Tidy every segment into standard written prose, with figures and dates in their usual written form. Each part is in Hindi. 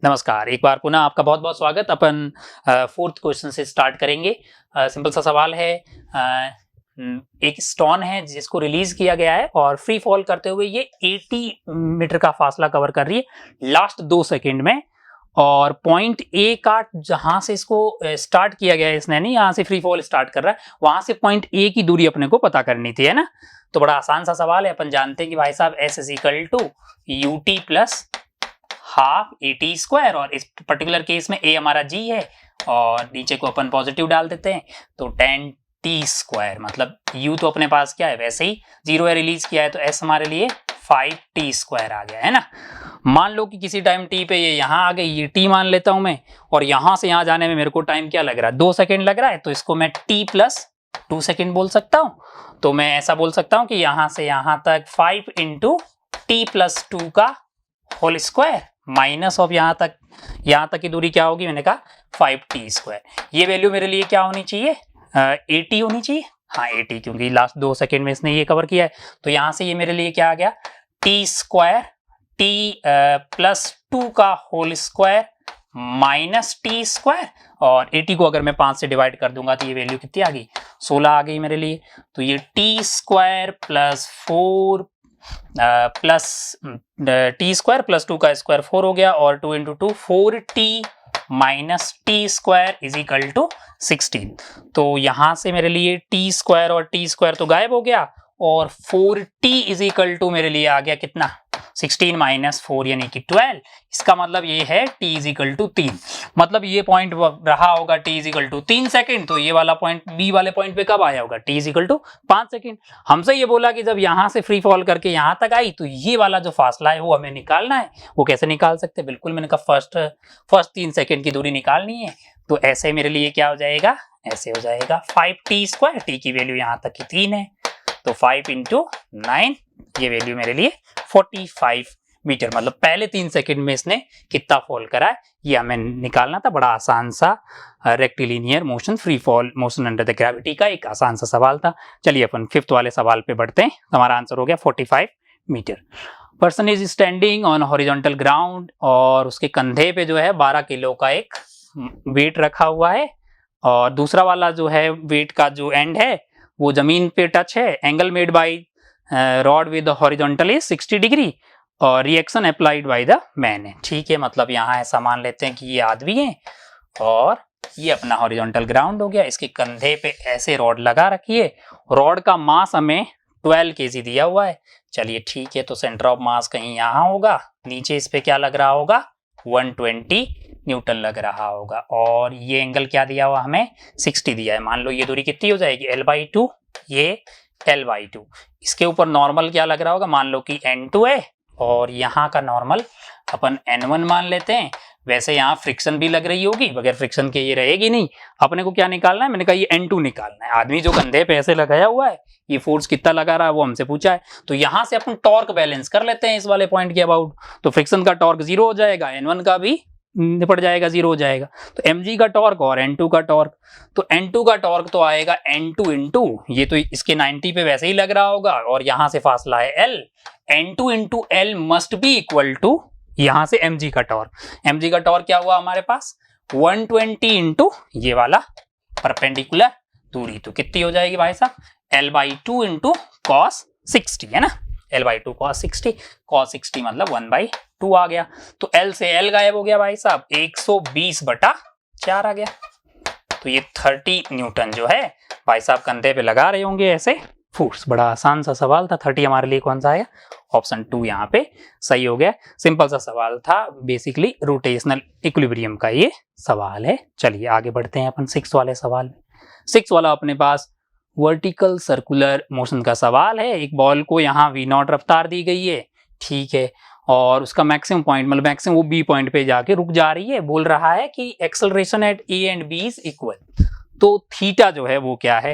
नमस्कार, एक बार पुनः आपका बहुत बहुत स्वागत। अपन फोर्थ क्वेश्चन से स्टार्ट करेंगे। सिंपल सा सवाल है। एक स्टोन है जिसको रिलीज किया गया है और फ्री फॉल करते हुए ये 80 मीटर का फासला कवर कर रही है लास्ट 2 सेकंड में। और पॉइंट ए का जहां से इसको स्टार्ट किया गया है, इसने नहीं, यहां से फ्री फॉल स्टार्ट कर रहा है, वहां से पॉइंट ए की दूरी अपने को पता करनी थी, है ना। तो बड़ा आसान सा सवाल है। अपन जानते हैं कि भाई साहब S equal to UT plus half AT square, और इस पर्टिकुलर केस में A हमारा G है और नीचे को अपन पॉजिटिव डाल देते हैं तो 10T स्क्वायर, मतलब U तो अपने पास क्या है, वैसे ही 0 है, रिलीज किया है, तो S हमारे लिए 5T स्क्वायर आ गया, है ना। मान लो कि किसी टाइम T पे ये यहाँ आ गई, ये T मान लेता हूं मैं, और यहां से यहां जाने में मेरे को टाइम क्या लग रहा है, 2 सेकेंड लग रहा है, तो इसको मैं T प्लस 2 सेकेंड बोल सकता हूं। तो मैं ऐसा बोल सकता हूं कि यहां से यहां तक 5 इंटू T प्लस 2 का होल स्क्वायर माइनस ऑफ यहां तक की दूरी क्या होगी, मैंने कहा 5T स्क्वायर। ये वैल्यू मेरे लिए क्या होनी चाहिए, 80 होनी चाहिए। हाँ 80, क्योंकि लास्ट 2 सेकेंड में इसने ये कवर किया है। तो यहां से ये मेरे लिए क्या आ गया, T स्क्वायर T प्लस 2 का whole square minus T square, और 80 को अगर मैं 5 से डिवाइड कर दूंगा तो ये वैल्यू कितनी आ गई, 16 आ गई मेरे लिए। तो ये T square plus 4 plus T square plus 2 का स्क्वायर 4 हो गया, और 2 into 2 4T minus T square is equal to 16। तो यहां से मेरे लिए T स्क्वायर और T स्क्वायर तो गायब हो गया, और 4T इज इक्वल टू मेरे लिए आ गया कितना, 16 माइनस 4 यानी कि 12। इसका मतलब ये है T इज इक्वल टू 3, मतलब ये पॉइंट रहा होगा T is equal to 3 second. तो ये वाला पॉइंट B वाले पॉइंट पे कब आया होगा, T is equal to 5 second. हमसे ये बोला कि जब यहां से फ्री फॉल करके यहां तक आई तो ये वाला जो फासला है वो हमें निकालना है। वो कैसे निकाल सकते, बिल्कुल मैंने कहा फर्स्ट 3 सेकेंड की दूरी निकालनी है। तो ऐसे मेरे लिए क्या हो जाएगा, ऐसे हो जाएगा 5T स्क्वायर, T की वैल्यू यहां तक की 3 है, तो 5 इंटू 9, ये वैल्यू मेरे लिए 45 मीटर, मतलब पहले 3 सेकंड में इसने कितना फॉल करा है ये हमें निकालना था। बड़ा आसान सा rectilinear motion, free fall motion under the gravity का एक आसान सा सवाल था। चलिए अपन 5th वाले सवाल पे बढ़ते हैं। हमारा आंसर हो गया 45 metre. Person is standing on horizontal ground, और उसके कंधे पे जो है 12 किलो का एक वेट रखा हुआ है, और दूसरा वाला जो है वेट का जो एंड है वो जमीन पे टच है। Angle made by rod with horizontal is 60 degree, और reaction applied by the man है। ठीक है, मतलब यहाँ ऐसा मान लेते हैं कि ये आदमी है और ये अपना हॉरिजॉन्टल ग्राउंड हो गया, इसके कंधे पे ऐसे रॉड लगा रखी है। रॉड का मास हमें 12 kg दिया हुआ है। चलिए ठीक है, तो सेंटर ऑफ मास कहीं यहाँ होगा, नीचे इस पे क्या लग रहा होगा, 120 न्यूटन लग रहा होगा, और ये एंगल क्या दिया हुआ हमें, 60 दिया है। मान लो ये दूरी कितनी हो जाएगी, L/2, ये L/2। इसके ऊपर नॉर्मल क्या लग रहा होगा, मान लो कि N2 है, और यहाँ का नॉर्मल अपन N1 मान लेते हैं। वैसे यहाँ फ्रिक्शन भी लग रही होगी, बगैर फ्रिक्शन के ये रहेगी नहीं। अपने को क्या निकालना है, मैंने कहा ये N2 निकालना है। आदमी जो कंधे पे ऐसे लगाया हुआ है, ये फोर्स कितना लगा रहा है वो हमसे पूछा है। तो यहाँ से अपन टॉर्क बैलेंस कर लेते हैं इस वाले पॉइंट के अबाउट। तो फ्रिक्शन का टॉर्क 0 हो जाएगा, N1 का भी निपट जाएगा, 0 हो जाएगा। तो mg का टॉर्क और N2 का टॉर्क, तो N2 का टॉर्क तो आएगा N2 इंटू, ये तो इसके 90 पे वैसे ही लग रहा होगा, और यहां से फासला है L, N2 into L must be equal to यहां से mg का टॉर्क। mg का टॉर्क क्या हुआ हमारे पास, 120 इंटू ये वाला परपेंडिकुलर दूरी, तो कितनी हो जाएगी भाई साहब, L/2 इंटू cos 60, है ना, L/2 cos 60, cos 60 मतलब 1/2 आ गया। तो L से L गायब हो गया भाई साहब, 120/4 आ गया। तो ये 30 न्यूटन जो है भाई साहब कंधे पे लगा रहे होंगे ऐसे फोर्स। बड़ा आसान सा सवाल था। 30 हमारे लिए कौन सा आया, ऑप्शन 2 यहाँ पे सही हो गया। सिंपल सा सवाल था, बेसिकली रोटेशनल इक्विलिब्रियम का ये सवाल है। चलिए आगे बढ़ते हैं अपन 6 वाले सवाल में। 6 वाला अपने पास वर्टिकल सर्कुलर मोशन का सवाल है। एक बॉल को यहाँ V0 रफ्तार दी गई है, ठीक है, और उसका मैक्सिमम पॉइंट, मतलब मैक्सिमम वो B पॉइंट पे जाके रुक जा रही है। बोल रहा है कि acceleration at A and B is equal. तो थीटा जो है वो क्या है,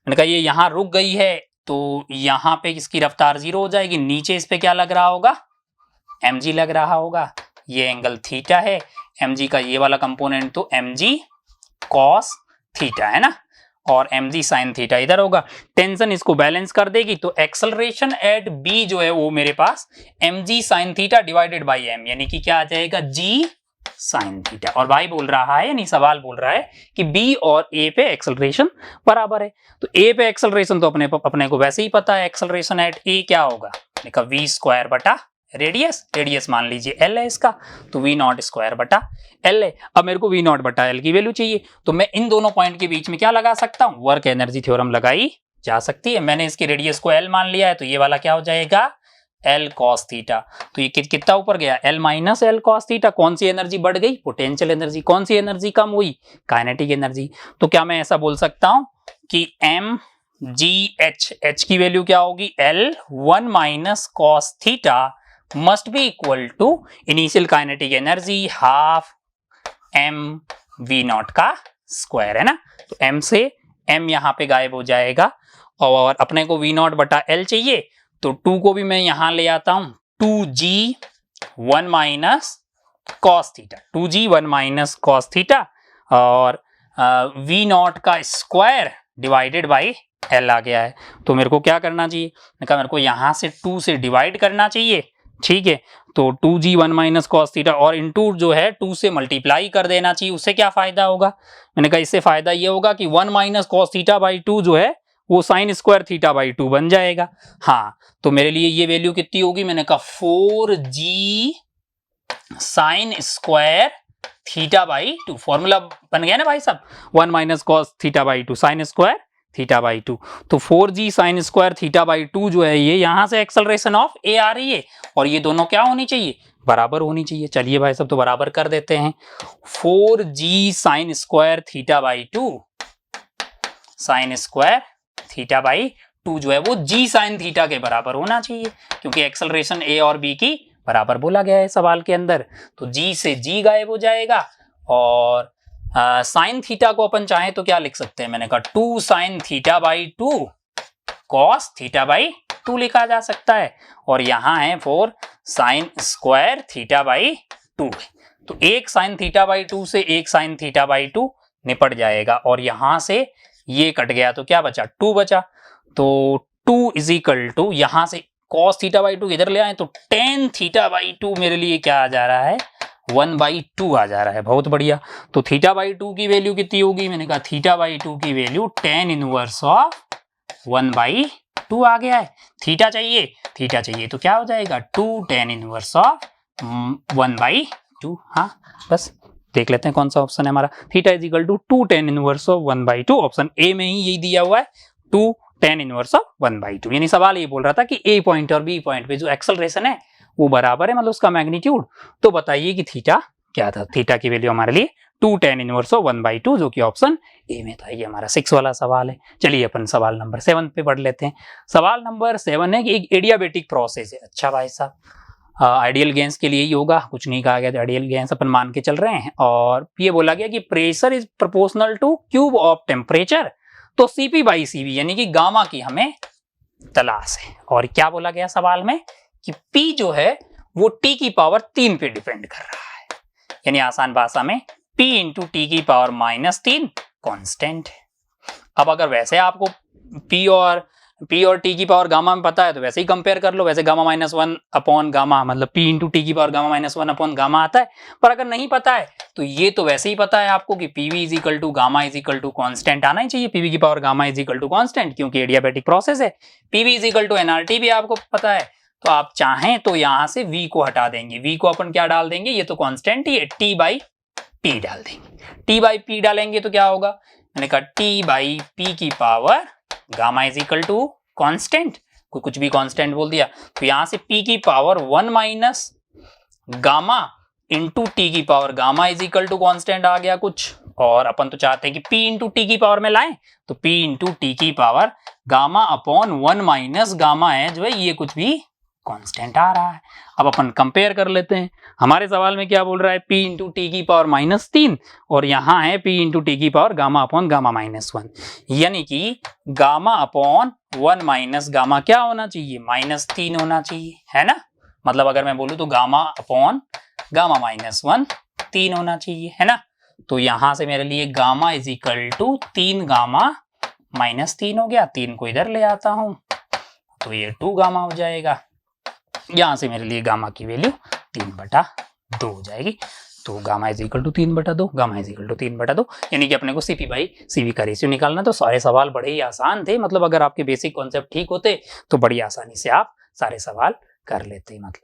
मैंने कहा ये यहाँ रुक गई है, तो यहाँ पे इसकी रफ्तार 0 हो जाएगी। नीचे इस पे क्या लग रहा होगा, mg लग रहा होगा, ये एंगल थीटा है। mg का ये वाला कंपोनेंट तो mg cos थीटा है ना, और mg sin थीटा इधर होगा। टेंशन इसको बैलेंस कर देगी, तो एक्सेलरेशन एट b जो है वो मेरे पास mg sin theta divided by m, यानी कि क्या आ जाएगा, g साइन थीटा। और भाई बोल रहा है, यानी सवाल बोल रहा है कि बी और ए पे एक्सेलरेशन बराबर है। तो ए पे एक्सेलरेशन तो अपने को वैसे ही पता है, एक्सेलरेशन एट ए क्या होगा, देखा वी स्क्वायर बटा रेडियस, रेडियस मान लीजिए एल है इसका, तो वी नॉट स्क्वायर बटा एल है। अब मेरे को वी नॉट बटा एल की वैल्यू चाहिए, तो मैं इन दोनों पॉइंट के बीच में क्या लगा सकता हूं, वर्क एनर्जी थ्योरम लगाई जा सकती है। मैंने इसकी रेडियस को एल मान लिया है, तो ये वाला क्या हो जाएगा, एल कॉस थीटा। तो ये कितना ऊपर गया, L minus L cos theta. कौन सी एनर्जी बढ़ गई, पोटेंशियल एनर्जी। कौन सी एनर्जी कम हुई, काइनेटिक एनर्जी। तो क्या मैं ऐसा बोल सकता हूं कि एम जी एच की वैल्यू क्या होगी, L 1 minus cos theta must be equal to initial kinetic energy half M V naught का स्क्वायर, है ना। तो एम से एम यहां पे गायब हो जाएगा, और अपने को वी नॉट बटा एल चाहिए, तो 2 को भी मैं यहां ले आता हूं, 2g 1 minus cos theta, 2g 1 minus cos theta, और वी नॉट का स्क्वायर डिवाइडेड बाई एल आ गया है। तो मेरे को क्या करना चाहिए, मेरे को यहां से 2 से डिवाइड करना चाहिए, ठीक है। तो 2g 1 माइनस कॉस थीटा और इंटू जो है 2 से मल्टीप्लाई कर देना चाहिए। उससे क्या फायदा होगा, मैंने कहा इससे फायदा ये होगा कि 1 माइनस कॉस थीटा बाई 2 जो है वो साइन स्क्वायर थीटा बाई 2 बन जाएगा। हाँ, तो मेरे लिए ये वैल्यू कितनी होगी, मैंने कहा 4g sine square theta by 2। Formula बन गया ना भाई साहब, 1 minus cos theta by 2 sine square theta by 2। तो 4g sine square theta by 2 जो है ये यहां से एक्सेलरेशन ऑफ ए आ रही है, और ये दोनों क्या होनी चाहिए, बराबर होनी चाहिए। चलिए भाई साहब तो बराबर कर देते हैं, 4g sine square theta by 2 sine square theta by 2 जो है वो g साइन थीटा के बराबर होना चाहिए, क्योंकि एक्सेलरेशन a और b की बराबर बोला गया है सवाल के अंदर। तो g से g गायब हो जाएगा, और साइन थीटा को अपन चाहे तो क्या लिख सकते हैं, मैंने कहा 2 sine theta by 2 cos theta by 2 लिखा जा सकता है, और यहां है 4 साइन स्क्वायर थीटा बाई 2। तो एक साइन थीटा बाई 2 से एक साइन थीटा बाई 2 निपट जाएगा, और यहां से ये कट गया तो क्या बचा, 2 बचा। तो 2 इज इक्वल टू, यहां से कॉस थीटा बाई 2 इधर ले आए तो टेन थीटा बाई 2 मेरे लिए क्या आ जा रहा है, 1/2 आ जा रहा है। बहुत बढ़िया। तो थीटा बाई 2 की वैल्यू कितनी होगी, मैंने कहा थीटा बाई 2 की वैल्यू tan इनवर्स ऑफ 1/2 आ गया है। थीटा चाहिए तो क्या हो जाएगा, 2 tan इनवर्स ऑफ 1/2। हाँ, बस देख लेते हैं कौन सा ऑप्शन है हमारा। Theta is equal to 2 tan inverse of 1/2। Option A में ही यही दिया हुआ है, 2 tan इनवर्स ऑफ 1/2। यानी सवाल ये बोल रहा था कि ए पॉइंट और बी पॉइंट पे जो एक्सेलरेशन है वो बराबर है, मतलब उसका मैग्नीट्यूड। तो बताइए कि थीटा क्या था। थीटा की वैल्यू हमारे लिए 2 tan इनवर्स ऑफ 1/2, जो कि ऑप्शन ए में था। ये हमारा 6 वाला सवाल है। चलिए अपन सवाल नंबर 7 पे पढ़ लेते हैं। सवाल नंबर 7 है कि एक एडियाबेटिक प्रोसेस है। अच्छा भाई साहब, आइडियल गैस के लिए ही होगा, कुछ नहीं कहा गया, तो आइडियल गैस अपन मान के चल रहे हैं। और ये बोला गया कि pressure is proportional two cube of temperature. तो सीपी बाई सीवी यानी कि गामा की हमें तलाश है। और क्या बोला गया सवाल में कि P जो है वो T की पावर 3 पे डिपेंड कर रहा है, यानी आसान भाषा में P इंटू T की पावर -3 कांस्टेंट है। अब अगर वैसे आपको P और T की पावर गामा में पता है तो वैसे ही कंपेयर कर लो। वैसे गामा -1 अपॉन गामा, मतलब P इंटू T की पावर गामा -1 अपॉन गामा आता है। पर अगर नहीं पता है तो ये तो वैसे ही पता है आपको कि PV is equal to gamma is equal to constant आना ही चाहिए। PV की power gamma is equal to constant, क्योंकि एडियाबेटिक प्रोसेस है। PV is equal to nRT भी आपको पता है। तो आप चाहें तो यहां से V को हटा देंगे। V को अपन क्या डाल देंगे, ये तो कांस्टेंट ही है, T बाई P डाल देंगे। T बाई P डालेंगे तो क्या होगा, मैंने कहा T बाई P की power gamma is equal to constant, कुछ भी कांस्टेंट बोल दिया। तो यहां से P की power 1 minus gamma into T की power gamma is equal to constant आ गया कुछ। और अपन तो चाहते हैं कि P इंटू T की पावर में लाएं, तो P इंटू T की power gamma upon 1 minus gamma है जो है ये कुछ भी कांस्टेंट आ रहा है। अब अपन कंपेयर कर लेते हैं। हमारे सवाल में क्या बोल रहा है, P इंटू T की पावर -3, और यहाँ है P इंटू T की पावर गामा अपॉन गामा -1, यानी कि गामा अपॉन 1 माइनस गामा क्या होना चाहिए, -3 होना चाहिए, है ना। मतलब अगर मैं बोलूँ तो गामा अपॉन गामा -1 3 होना चाहिए, है ना। तो यहां से मेरे लिए gamma is equal to 3 gamma -3 हो गया। 3 को इधर ले आता हूं तो ये 2 गामा हो जाएगा। यहां से मेरे लिए गामा की वैल्यू 3/2 हो जाएगी। तो gamma is equal to 3/2, gamma is equal to 3/2, यानी कि अपने को CP/CV का रेशियो निकालना। तो सारे सवाल बड़े ही आसान थे, मतलब अगर आपके बेसिक कॉन्सेप्ट ठीक होते तो बड़ी आसानी से आप सारे सवाल कर लेते मतलब।